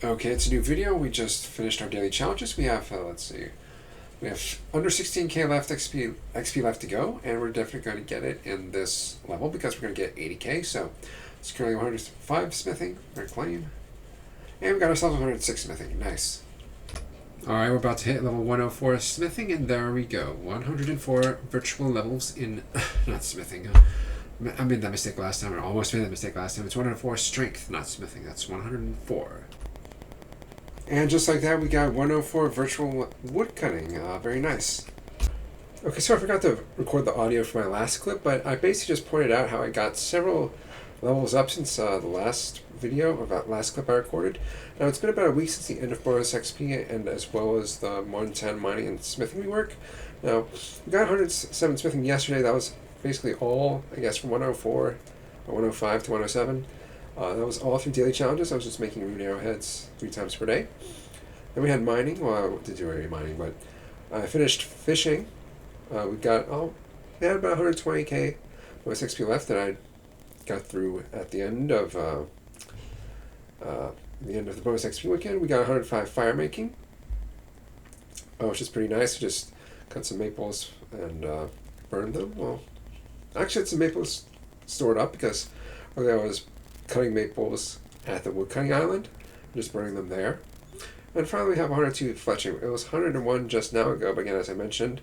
Okay, it's a new video. We just finished our daily challenges. We have, let's see, we have under 16k left, XP left to go, and we're definitely going to get it in this level because we're going to get 80k. So it's currently 105 smithing, very clean, and we got ourselves 106 smithing. Nice. All right, we're about to hit level 104 smithing, and there we go. 104 virtual levels in not smithing. I made that mistake last time, or almost made that mistake last time. It's 104 strength, not smithing. That's 104. And just like that, we got 104 virtual woodcutting. Very nice. Okay, so I forgot to record the audio for my last clip, but I basically just pointed out how I got several levels up since the last video, or that last clip I recorded. Now, it's been about a week since the end of bonus XP, and as well as the 110 mining and smithing rework. Now, we got 107 smithing yesterday. That was basically all, I guess, from 104 or 105 to 107. That was all through daily challenges. I was just making rune arrowheads 3 times per day. Then we had mining. Well, I did do already mining, but I finished fishing. We had about 120k bonus XP left that I got through at the end of the bonus XP weekend. We got 105 fire making, which is pretty nice. I just cut some maples and burned them. Well, actually, I had some maples stored up because earlier I was cutting maples at the woodcutting island, just burning them there. And finally, we have 102 fletching. It was 101 just now ago, but again, as I mentioned,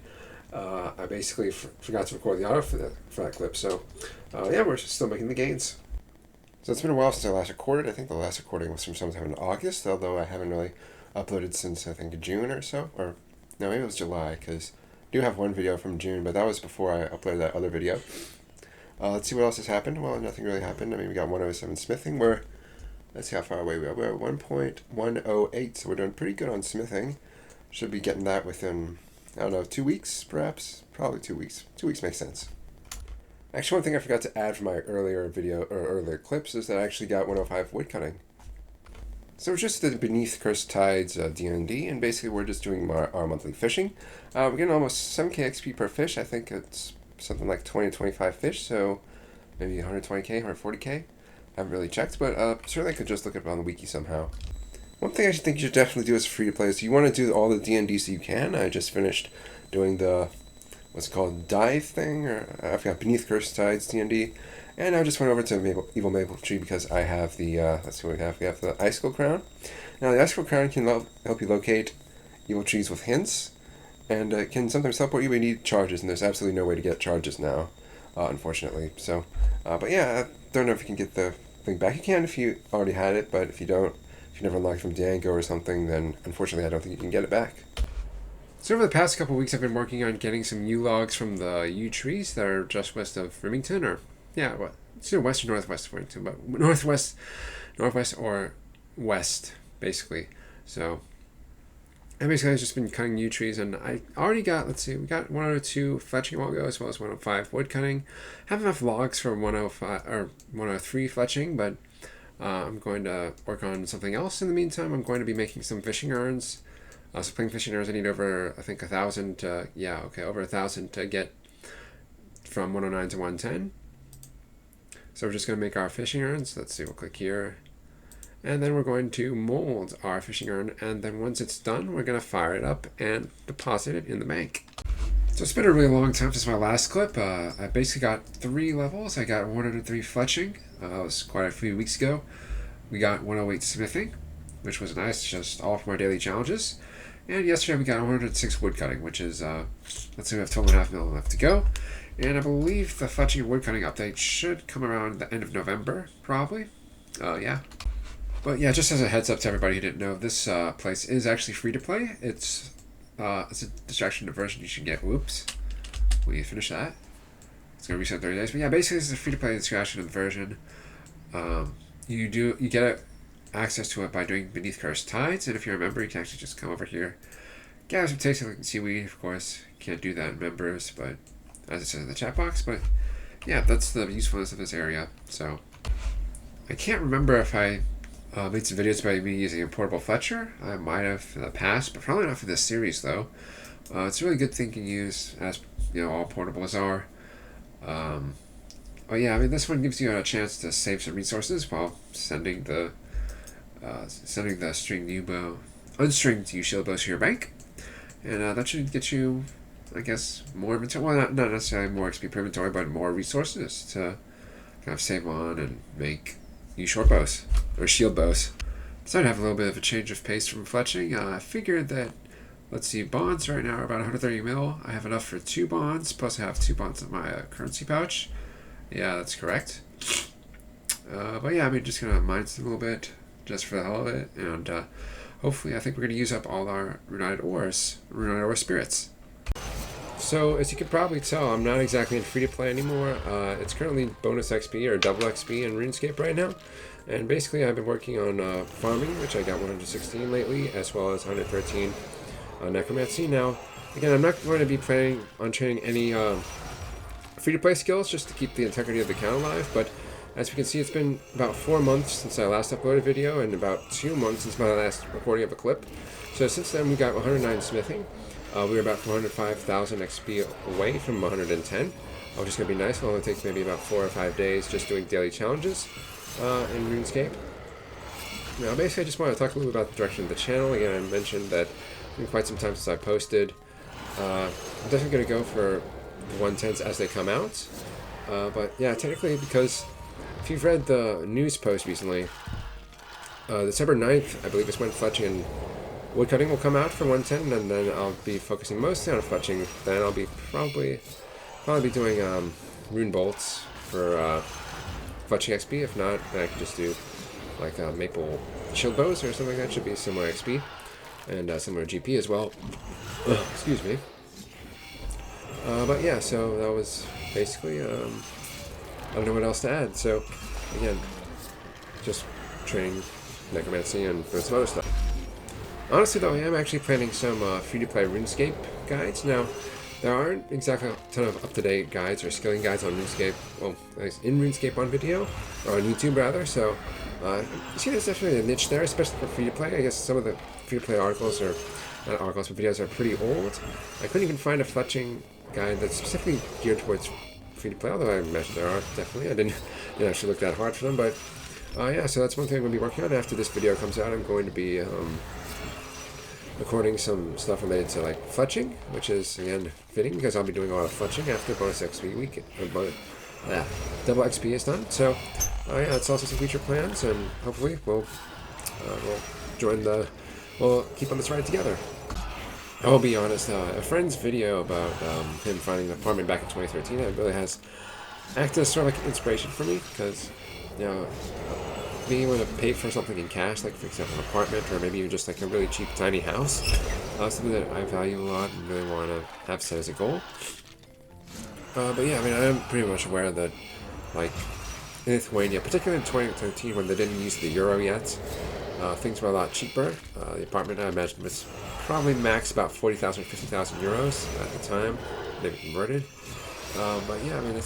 I basically forgot to record the audio for that clip. So, yeah, we're still making the gains. So it's been a while since I last recorded. I think the last recording was from sometime in August, although I haven't really uploaded since, I think, June or so. Or, no, maybe it was July, because I do have one video from June, but that was before I uploaded that other video. Let's see what else has happened. Well, nothing really happened. I mean, we got 107 smithing. Let's see how far away we are. We're at 1.108, so we're doing pretty good on smithing. Should be getting that within, I don't know, 2 weeks, perhaps? Probably 2 weeks. 2 weeks makes sense. Actually, one thing I forgot to add from my earlier video, or earlier clips, is that I actually got 105 woodcutting. So it's just the Beneath Cursed Tides D&D, and basically we're just doing our monthly fishing. We're getting almost 7k XP per fish. I think it's something like 20 to 25 fish, so maybe 120k, 140k. I haven't really checked, but certainly I could just look it up on the wiki somehow. One thing I think you should definitely do as free to play is you want to do all the D&Ds that you can. I just finished doing the, what's it called, dive thing, or I forgot, Beneath Cursed Tides D&D, and I just went over to Evil Maple Tree because I have the, let's see what we have. We have the Icicle Crown. Now the Icicle Crown can help you locate evil trees with hints, and it can sometimes teleport you, but you need charges, and there's absolutely no way to get charges now, unfortunately. So, but yeah, I don't know if you can get the thing back. You can if you already had it, but if you don't, if you never unlocked from Dango or something, then unfortunately I don't think you can get it back. So over the past couple of weeks, I've been working on getting some yew logs from the yew trees that are just west of Remington, or yeah, what? It's either west or northwest of Remington, but northwest or west, basically. So I basically have just been cutting yew trees, and I already got, let's see, we got 102 fletching a while ago, as well as 105 wood cutting. Have enough logs for 105 or 103 fletching, but I'm going to work on something else in the meantime. I'm going to be making some fishing urns. So playing fishing urns, I need over, I think, 1,000 over 1,000 to get from 109 to 110. So we're just going to make our fishing urns. Let's see, we'll click here. And then we're going to mold our fishing urn, and then once it's done, we're going to fire it up and deposit it in the bank. So it's been a really long time since my last clip. I basically got 3 levels. I got 103 fletching. That was quite a few weeks ago. We got 108 smithing, which was nice, just all from our daily challenges. And yesterday we got 106 woodcutting, which is, let's say we have 12.5 million left to go. And I believe the fletching and woodcutting update should come around the end of November, probably. Yeah. But yeah, just as a heads up to everybody who didn't know, this place is actually free to play. It's a distraction diversion you should get. Whoops. We finish that. It's going to reset 30 days. But yeah, basically this is a free to play distraction diversion. You get access to it by doing Beneath Cursed Tides, and if you're a member, you can actually just come over here, gather some taste of seaweed. Of course, can't do that in members, but as it says in the chat box. But yeah, that's the usefulness of this area. So I can't remember if I made some videos about me using a portable fletcher. I might have in the past, but probably not for this series though. It's a really good thing you can use, as you know, all portables are. Oh yeah, I mean, this one gives you a chance to save some resources while sending the sending the string new bow, unstringed U shield bows to your bank, and that should get you, I guess, more inventory. Well, not necessarily more XP per inventory, but more resources to kind of save on and make new short bows or shield bows. So I'd have a little bit of a change of pace from fletching. I figured that, let's see, bonds right now are about 130 mil. I have enough for 2 bonds, plus I have 2 bonds in my currency pouch. Yeah, that's correct. But yeah, I'm just going to mine some a little bit, just for the hell of it, and hopefully I think we're going to use up all our Runited Ore spirits. So, as you can probably tell, I'm not exactly in free-to-play anymore. It's currently bonus XP or double XP in Runescape right now. And basically, I've been working on farming, which I got 116 lately, as well as 113 necromancy. Now, again, I'm not going to be planning on training any free-to-play skills just to keep the integrity of the account alive, but as we can see, it's been about 4 months since I last uploaded a video, and about 2 months since my last recording of a clip. So since then, we got 109 smithing. We were about 405,000 XP away from 110, which is going to be nice. It only takes maybe about 4 or 5 days just doing daily challenges in RuneScape. Now, basically, I just want to talk a little bit about the direction of the channel. Again, I mentioned that it's been quite some time since I posted. I'm definitely going to go for the 110s as they come out. But yeah, technically, because if you've read the news post recently, December 9th, I believe, is when fletching and woodcutting will come out for 110, and then I'll be focusing mostly on fletching. Then I'll be probably be doing rune bolts for fletching XP. If not, then I can just do like maple shield bows or something like that. Should be similar XP and similar GP as well. Excuse me. But yeah, so that was basically, I don't know what else to add. So again, just training necromancy and doing some other stuff. Honestly though, I am actually planning some free-to-play RuneScape guides. Now, there aren't exactly a ton of up-to-date guides or skilling guides on RuneScape, well, in RuneScape on video, or on YouTube rather, so you see there's definitely a niche there, especially for free-to-play. I guess some of the free-to-play articles, or not articles, but videos are pretty old. I couldn't even find a fletching guide that's specifically geared towards free-to-play, although I imagine there are, definitely. I didn't actually look that hard for them, but yeah, so that's one thing I'm going to be working on. After this video comes out, I'm going to be recording some stuff related to like fletching, which is again fitting because I'll be doing a lot of fletching after bonus XP week. Double XP is done. So yeah, it's also some future plans, and hopefully we'll keep on this ride together. I'll be honest, a friend's video about him finding an apartment back in 2013, it really has acted as sort of like an inspiration for me, because being able to pay for something in cash, like for example an apartment, or maybe even just like a really cheap tiny house, something that I value a lot and really want to have set as a goal. But yeah, I mean, I am pretty much aware that, like, in Lithuania, particularly in 2013 when they didn't use the euro yet, things were a lot cheaper. The apartment, I imagine, was probably max about 40,000 or 50,000 euros at the time, maybe converted. But yeah, I mean, it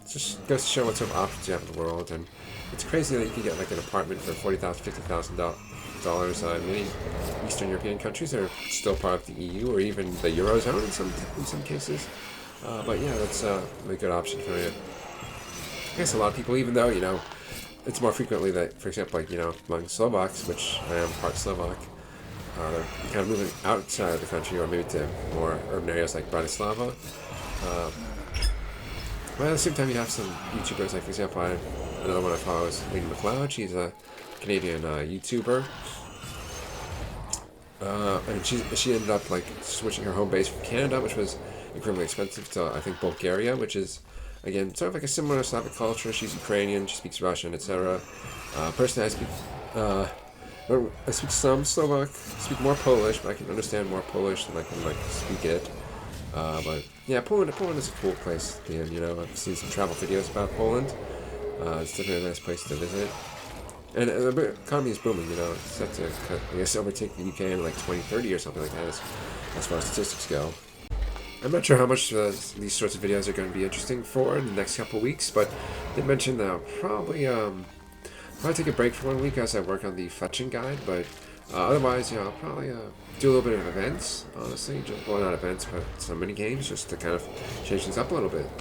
just goes to show what sort of options you have in the world, and it's crazy that you can get like an apartment for $40,000, $50,000 in many Eastern European countries that are still part of the EU or even the Eurozone in some cases. But yeah, that's a really good option for you. I guess a lot of people, even though, it's more frequently that, for example, like, among Slovaks, which I am part Slovak, they're kind of moving outside of the country, or maybe to more urban areas like Bratislava. But at the same time, you have some YouTubers, like, for example, another one I follow is Lady McLeod. She's a Canadian YouTuber. And she ended up, like, switching her home base from Canada, which was incredibly expensive, to, I think, Bulgaria, which is, again, sort of like a similar Slavic culture. She's Ukrainian, she speaks Russian, etc. Personally, I speak some Slovak, speak more Polish, but I can understand more Polish than I can, like, speak it. But yeah, Poland is a cool place to be in. I've seen some travel videos about Poland. It's definitely a nice place to visit, and the economy is booming. It's set to, I guess, overtake the UK in like 2030 or something like that, as far as statistics go. I'm not sure how much these sorts of videos are going to be interesting for in the next couple of weeks, but I did mention that I'll probably take a break for 1 week as I work on the fletching guide, but otherwise, I'll probably do a little bit of events, honestly. Well, not events, but some mini games, just to kind of change things up a little bit.